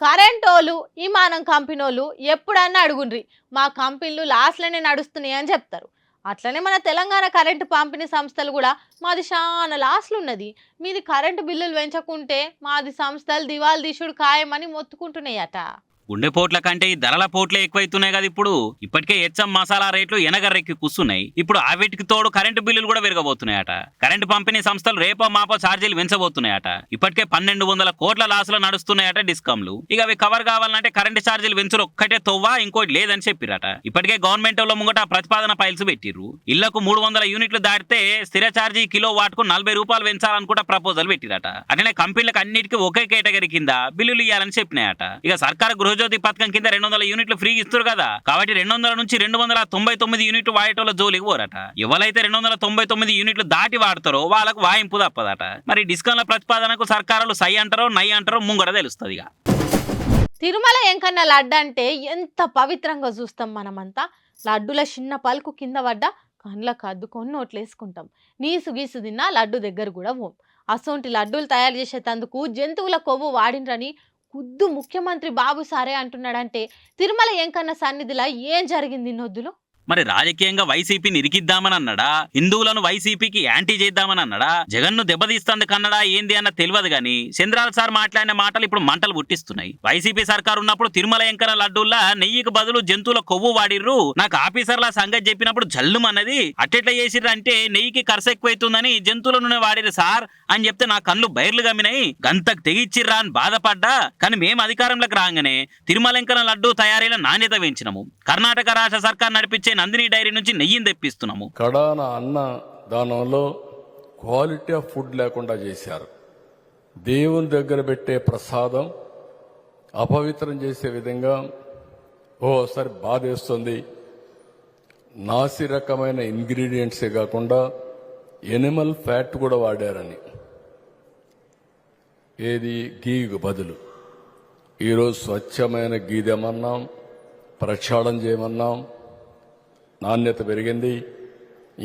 కరెంటోళ్ళు విమానం కంపెనోళ్ళు ఎప్పుడన్నా అడుగుండ్రి మా కంపెనీలు లాస్ట్లోనే నడుస్తున్నాయి అని చెప్తారు. అట్లనే మన తెలంగాణ కరెంటు పంపిణీ సంస్థలు కూడా మాది చాలా లాస్లు ఉన్నది, మీది కరెంటు బిల్లులు పెంచకుంటే మాది సంస్థలు దివాళా తీసుడు ఖాయమని మొత్తుకుంటున్నాయట. గుండెపోట్ల కంటే ఈ ధరల పోట్లే ఎక్కువైతున్నాయి కదా ఇప్పుడు. ఇప్పటికే హెచ్ఎం మసాలా రేట్లు ఎనగర్రెక్కి కూస్తున్నాయి. ఇప్పుడు వీటికి తోడు కరెంటు బిల్లులు కూడా పెరగబోతున్నాయట. కరెంటు పంపిణీ సంస్థలు రేపో మాపో ఛార్జీలు పెంచబోతున్నాయట. ఇప్పటికే 1200 కోట్ల లాసులు నడుస్తున్నాయట డిస్కాంలు. ఇక అవి కవర్ కావాలంటే కరెంటు ఛార్జీలు పెంచులు ఒక్కటే తోవా ఇంకోటి లేదని చెప్పిరట. ఇప్పటికే గవర్నమెంట్ లో ముంగట ప్రతిపాదన ఫైల్స్ పెట్టిర్రు. ఇళ్లకు 300 యూనిట్లు దాటితే స్థిర ఛార్జీ కిలో వాట్కు 40 రూపాయలు పెంచాలనుకుంటా ప్రపోజల్ పెట్టిరట. అట్లనే కంపెనీలకు అన్నిటికీ ఒకే కేటగిరీ కింద బిల్లులు ఇవ్వాలని చెప్పినాయట. ఇక సర్కారు గృహజ్యోతి పథకం కింద 200 యూనిట్లు ఫ్రీ ఇస్తారు కదా, కాబట్టి 200 నుంచి 299 యూనిట్లు వాడేటోళ్ళ జోలికి పోరట. ఎవరైతే 299 యూనిట్లు దాటి వాడతారో వాళ్ళకు వాయింపు తప్పదట. మరి డిస్కౌంట్ల ప్రతిపాదనకు సర్కారులు సై అంటారో నై అంటారో ముంగడ తెలుస్తుంది. ఇక తిరుమల ఎంకన్న లడ్డు అంటే ఎంత పవిత్రంగా చూస్తాం మనమంతా. లడ్డుల చిన్న పలుకు కింద పడ్డ కండ్లకు అద్దుకొని నోట్లేసుకుంటాం. నీసు గీసు తిన్నా లడ్డు దగ్గర కూడా పోం. అసోంటి లడ్డూలు తయారు చేసేటందుకు జంతువుల కొవ్వు వాడినరని ఖుద్దు ముఖ్యమంత్రి బాబు సారే అంటున్నాడంటే తిరుమల ఎంకన్న సన్నిధిలో ఏం జరిగింది నొద్దులో? మరి రాజకీయంగా వైసీపీని ఇరికిద్దామని అన్నాడా, హిందువులను వైసీపీకి యాంటీ చేద్దామని అన్నాడా, జగన్ను దెబ్బతీస్తందుకు అన్నాడా ఏంది అన్న తెలియదు గానీ చంద్రాల సార్ మాట్లాడిన మాటలు ఇప్పుడు మంటలు పుట్టిస్తున్నాయి. వైసీపీ సర్కారు ఉన్నప్పుడు తిరుమల ఎంకన్న లడ్డూల్లా నెయ్యికి బదులు జంతువుల కొవ్వు వాడిర్రు, నాకు ఆఫీసర్ల సంగతి చెప్పినప్పుడు జల్లుమన్నది, అట్టెట్లా చేసిర్రు అంటే నెయ్యికి ఖర్చు ఎక్కువైతుందని జంతువుల నూనె వాడిరు సార్ అని చెప్తే నా కళ్ళు బైర్లు గమ్మినాయి, గంతకు తెగిచ్చిర్రా అని బాధపడ్డా. కానీ మేము అధికారంలోకి రాగానే తిరుమల ఎంకన్న లడ్డూ తయారీల నాణ్యత పెంచినాము. కర్ణాటక రాష్ట్ర సర్కార్ నడిపించే నందిని డైరీ నుంచి నెయ్యిని తెప్పిస్తున్నాము. కడాన అన్న దానంలో క్వాలిటీ ఆఫ్ ఫుడ్ లేకుండా చేశారు. దేవుని దగ్గర పెట్టే ప్రసాదం అపవిత్రం చేసే విధంగా ఓసారి బాధేస్తుంది. నాసి రకమైన ఇంగ్రీడియంట్సే కాకుండా ఎనిమల్ ఫ్యాట్ కూడా వాడారని, ఏది గీకు బదులు. ఈరోజు స్వచ్ఛమైన గీదెమన్నాం, ప్రక్షాళన చేయమన్నాం, నాణ్యత పెరిగింది,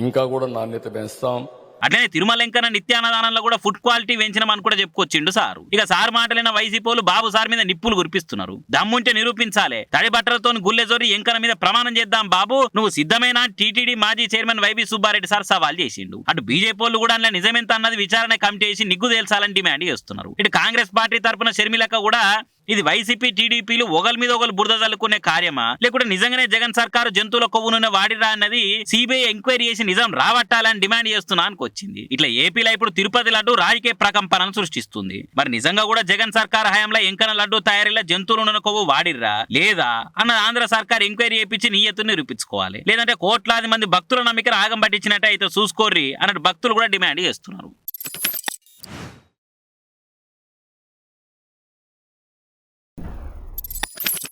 ఇంకా కూడా నాణ్యత పెంచుతాం. అట్లనే తిరుమల ఎంకన్న నిత్యాన్నదానంలో కూడా ఫుడ్ క్వాలిటీ పెంచినామని కూడా చెప్పుకొచ్చిండు సారు. ఇక సార్ మాటలైన వైసీపీలు బాబు సార్ మీద నిప్పులు కురిపిస్తున్నారు. దమ్ముంటే నిరూపించాలి, తడి బట్టలతో గుల్లెజోరి ఎంకన్న మీద ప్రమాణం చేద్దాం బాబు, నువ్వు సిద్ధమేనా టీటీడీ మాజీ చైర్మన్ వైవి సుబ్బారెడ్డి సార్ సవాల్ చేసిండు. అటు బీజేపీ కూడా అందులో నిజమెంత అన్నది విచారణ కమిటీ చేసి నిగ్గు తేల్చాలని డిమాండ్ చేస్తున్నారు. ఇటు కాంగ్రెస్ పార్టీ తరఫున షర్మిలక్క కూడా ఇది వైసీపీ టీడీపీలు ఒకరి మీద ఒకరు బురద చల్లుకునే కార్యమా, లేకుంటే నిజంగానే జగన్ సర్కారు జంతువుల కొవ్వును వాడిరా అన్నది సిబిఐ ఎంక్వైరీ చేసి నిజం రావట్టాలని డిమాండ్ చేస్తున్నా అనుకొచ్చింది. ఇట్లా ఏపీలో ఇప్పుడు తిరుపతి లడ్డు రాజకీయ ప్రకంపనను సృష్టిస్తుంది. మరి నిజంగా కూడా జగన్ సర్కార్ హయాంలో ఎంకన్న లడ్డు తయారీలో జంతువుల కొవ్వు వాడిర్రా లేదా అన్న ఆంధ్ర సర్కార్ ఎంక్వైరీ చేపించి నియతుని నిరూపించుకోవాలి. లేదంటే కోట్లాది మంది భక్తుల నమ్మికను ఆగం పట్టించినట్టు అయితే చూసుకోర్రి అన్నట్టు భక్తులు కూడా డిమాండ్ చేస్తున్నారు.